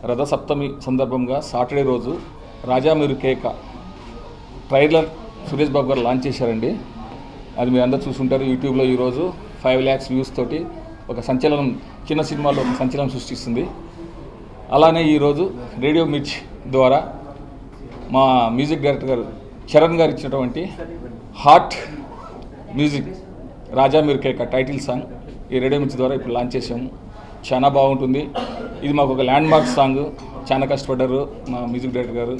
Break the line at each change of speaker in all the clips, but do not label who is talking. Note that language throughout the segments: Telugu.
రథసప్తమి సందర్భంగా సాటర్డే రోజు రాజా మీరు కేక ట్రైలర్ సురేష్ బాబు గారు లాంచ్ చేశారండి. అది మీరు అందరూ చూసుంటారు. యూట్యూబ్లో ఈరోజు 5 lakhs వ్యూస్ తోటి ఒక సంచలనం, చిన్న సినిమాలో ఒక సంచలనం సృష్టిస్తుంది. అలానే ఈరోజు రేడియో మిర్చి ద్వారా మా మ్యూజిక్ డైరెక్టర్ గారు చరణ్ గారు ఇచ్చినటువంటి హార్ట్ మ్యూజిక్ రాజా మీరు కేక టైటిల్ సాంగ్ ఈ రేడియో మిర్చి ద్వారా ఇప్పుడు లాంచ్ చేసాము. చాలా బాగుంటుంది. ఇది మాకు ఒక ల్యాండ్ మార్క్ సాంగ్. చాలా కష్టపడ్డారు మా మ్యూజిక్ డైరెక్టర్ గారు.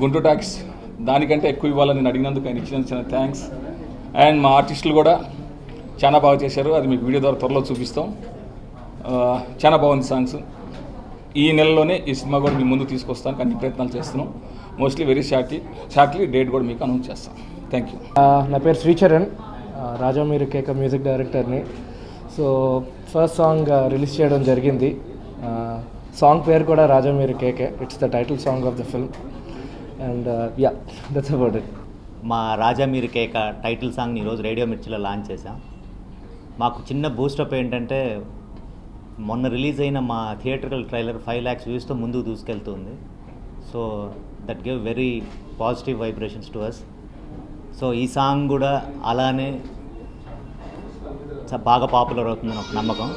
గుంటూరు టాక్స్ దానికంటే ఎక్కువ ఇవ్వాలని నేను అడిగినందుకు ఆయన ఇచ్చినందుకు చాలా థ్యాంక్స్. అండ్ మా ఆర్టిస్టులు కూడా చాలా బాగా చేశారు. అది మీకు వీడియో ద్వారా త్వరలో చూపిస్తాం. చాలా బాగుంది సాంగ్స్. ఈ నెలలోనే ఈ సినిమా కూడా మీ ముందు తీసుకొస్తానికి అన్ని ప్రయత్నాలు చేస్తున్నాం. మోస్ట్లీ వెరీ షార్ట్లీ డేట్ కూడా మీకు అనౌన్స్ చేస్తాం. Thank you.
నా పేరు శ్రీచరణ్, రాజా మీరు కేక మ్యూజిక్ డైరెక్టర్ని. సో ఫస్ట్ సాంగ్ రిలీజ్ చేయడం జరిగింది. సాంగ్ పేరు కూడా Raja Meeru Keka. It's the title song of the film. And yeah, that's about it.
మా రాజా మీరు కేక టైటిల్ సాంగ్ని ఈరోజు రేడియో మిర్చిలో లాంచ్ చేశాం. మాకు చిన్న బూస్టప్ ఏంటంటే మొన్న రిలీజ్ అయిన మా థియేట్రికల్ ట్రైలర్ 5 lakhs వ్యూస్తో ముందుకు దూసుకెళ్తుంది. So that give very positive vibrations to us. So ఈ సాంగ్ కూడా అలానే బాగా పాపులర్ అవుతుందని ఒక నమ్మకం.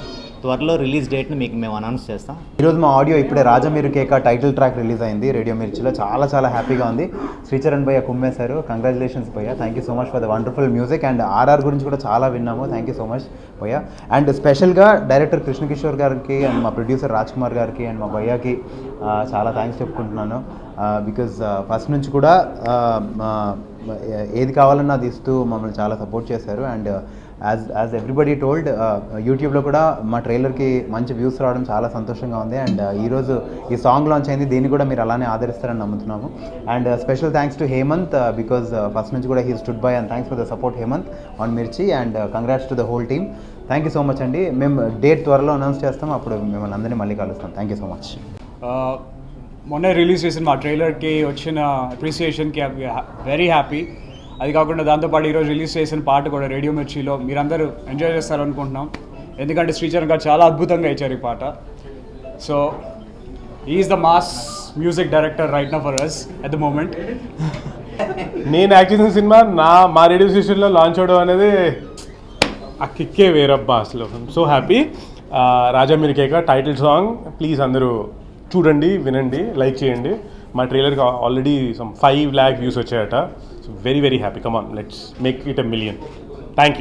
త్వరలో రిలీజ్ డేట్ని మీకు మేము అనౌన్స్ చేస్తాం.
ఈరోజు మా ఆడియో ఇప్పుడే Raja Meeru Keka title track release అయింది రేడియో మిర్చిలో. చాలా హ్యాపీగా ఉంది. శ్రీచరణ్ భయ్య కుమ్మేశారు. కంగ్రాచులేషన్స్ భయ్య. Thank you so much for the wonderful music. And RR గురించి కూడా చాలా విన్నాము. థ్యాంక్ యూ సో మచ్ భయ్య. అండ్ స్పెషల్గా డైరెక్టర్ కృష్ణకిషోర్ గారికి అండ్ మా ప్రొడ్యూసర్ రాజ్ కుమార్ గారికి అండ్ మా భయ్యకి చాలా థ్యాంక్స్ చెప్పుకుంటున్నాను. బికాజ్ ఫస్ట్ నుంచి కూడా ఏది కావాలన్నా అది ఇస్తూ మమ్మల్ని చాలా సపోర్ట్ చేశారు. అండ్ యాజ్ ఎవ్రీబడి టోల్డ్, యూట్యూబ్లో కూడా మా ట్రైలర్కి మంచి వ్యూస్ రావడం చాలా సంతోషంగా ఉంది. అండ్ ఈరోజు ఈ సాంగ్ లాంచ్ అయింది. దీన్ని కూడా మీరు అలానే ఆదరిస్తారని నమ్ముతున్నాము. And special thanks to Hemanth because first నుంచి కూడా he stood by. And thanks for the support Hemanth on Mirchi. And congrats to the whole team. Thank you so much అండి. మేము డేట్ త్వరలో అనౌన్స్ చేస్తాం. అప్పుడు మిమ్మల్ని అందరినీ మళ్ళీ కలుస్తాం. Thank you so much.
మొన్న రిలీజ్ చేసిన మా ట్రైలర్కి వచ్చిన అప్రిసియేషన్కి వెరీ హ్యాపీ. అది కాకుండా దాంతోపాటు ఈరోజు రిలీజ్ చేసిన పాట కూడా రేడియో మిర్చిలో మీరందరూ ఎంజాయ్ చేస్తారనుకుంటున్నాం. ఎందుకంటే శ్రీచరణ్ గారు చాలా అద్భుతంగా ఇచ్చారు ఈ పాట. So is the mass music director right now for us at the moment.
నేను యాక్ట్ చేసిన సినిమా మా రేడియో స్టేషన్లో లాంచ్ అవడం అనేది ఆ కిక్కే వేరబ్బా అసలు. So happy. Raja Meeru Keka title song please అందరూ చూడండి, వినండి, లైక్ చేయండి. మా ట్రైలర్కి ఆల్రెడీ సమ్ 5 lakh వ్యూస్ వచ్చాయట. So very happy. Come on, let's make it 1 million. Thank you.